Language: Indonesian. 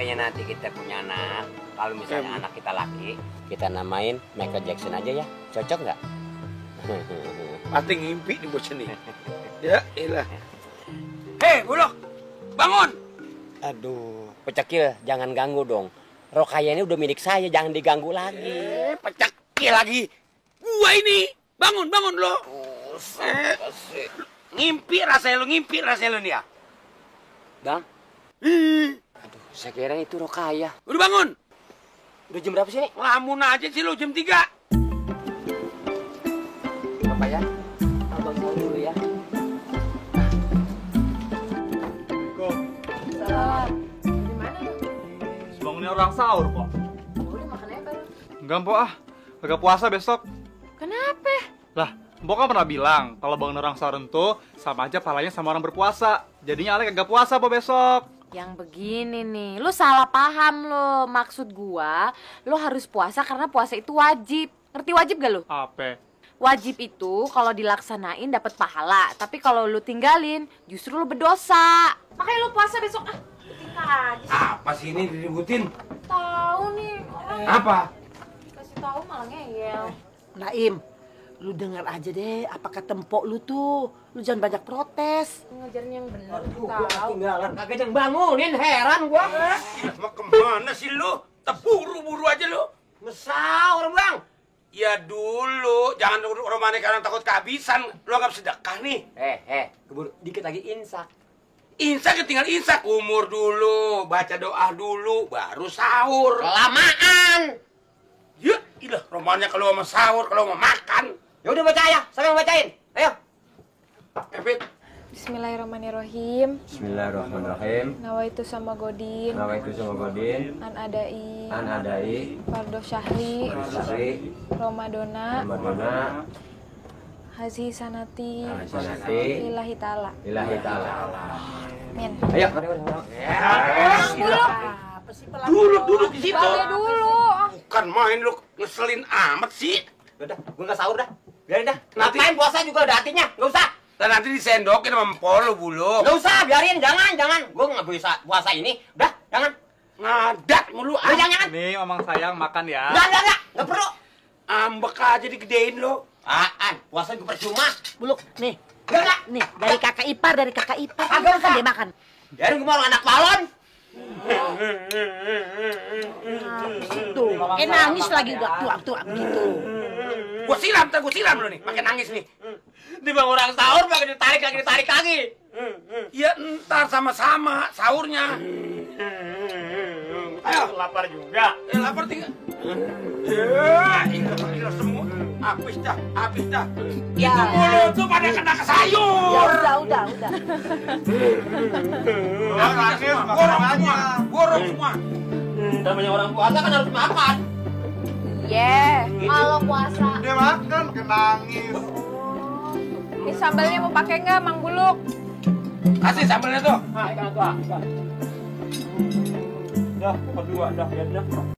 misalnya nanti kita punya anak, kalau misalnya anak kita laki, kita namain Michael Jackson aja ya. Cocok nggak? Pasti ngimpi di bocah nih. Ya, iyalah. Hei, Buluk! Bangun! Aduh, pecekil, jangan ganggu dong. Rokaya ini udah milik saya, jangan diganggu lagi. Pecekil lagi. Gua ini. Bangun lo. Ngimpi rasanya lu nih ya. Bang? Aduh, saya kira itu Rokaya. Udah bangun. Udah jam berapa sih nih? Lamun aja sih lu jam 3. Rokaya, abang tahu dulu ya. Salam. Gimana lu? Bangunnya orang sahur, Pok. Udah makan apa lu? Enggak, Pok, kagak puasa besok. Kenapa? Lah, Pok kan pernah bilang kalau bangun orang sahur itu sama aja pahalanya sama orang berpuasa. Jadinya Ale kagak puasa, Pok, besok. Yang begini nih, lu salah paham lo. Maksud gua, lu harus puasa karena puasa itu wajib. Ngerti wajib gak lu? Apa? Wajib itu kalau dilaksanain dapat pahala, tapi kalau lu tinggalin justru lu berdosa. Makanya lu puasa besok. Tinggal aja sih. Apa sih ini diributin? Tahu nih orang Apa? kasih tahu malah ngeyel. Naim, lu denger aja deh apa kata empok lu tuh. Lu jangan banyak protes. Ngajarin yang benar Gua tahu. ketinggalan, kagak yang bangunin, heran gua. Mau kemana sih lu? Terburu-buru aja lu. Ngesaur, Bang. Ya dulu, jangan romane karena takut kehabisan. Lu anggap sedekah nih. Keburu dikit lagi insak. Insak tinggal insak. Umur dulu, baca doa dulu, baru sahur. Kelamaan. Ya, ilah romannya kalau mau sahur, kalau mau makan. Ya udah baca ya, siapa yang bacain? Ayo. Evit, Bismillahirrahmanirrahim. Bismillahirrahmanirrahim. Nawaitu sama Godin. Nawaitu sama Godin. An adai. An adai. Fardo syahri. Syahri. Ramadona. Ramadona. Hazi sanati. Sanati. Lillahi ta'ala. Lillahi ta'ala. Amin. Ayo. duduk di situ. Balik dulu. Bukan main lu ngeselin amat sih. Udah, gua nggak sahur dah. Biarin dah. Nanti- Ngapain puasa juga ada artinya, nggak usah. Dan nanti disendokin sama empol lu Buluk. Nggak usah, biarin, jangan. Gua nggak bisa puasa ini. Udah, jangan. Ngadat mulu. Udah, jangan. Nih, Mamang sayang makan ya. Nggak perlu. Ambek aja digedein lu. Puasa juga percuma. Buluk, nih. Enggak. Nih, dari kakak ipar. Agak Makan deh, makan. Biarin gua mau anak balon. Tuh, nangis lagi udah tua gitu. Gua siram lu nih, pakai nangis nih. Di bang orang sahur pakai ditarik lagi. Ya entar sama-sama sahurnya. Ayo, Lapar juga. lapar tinggal. Ya, ilah semua. Habis dah. Ya. Itu mulut tuh pada kena ke sayur. Ya udah. Gorong semua. Namanya orang puasa kan harus makan. Yeah. Kalau puasa. Dia makan, makin nangis. Ini sambalnya mau pakai nggak, Mang Buluk? Kasih sambelnya tuh. Ayo, tua. Dah, berdua, dah, ya, dah.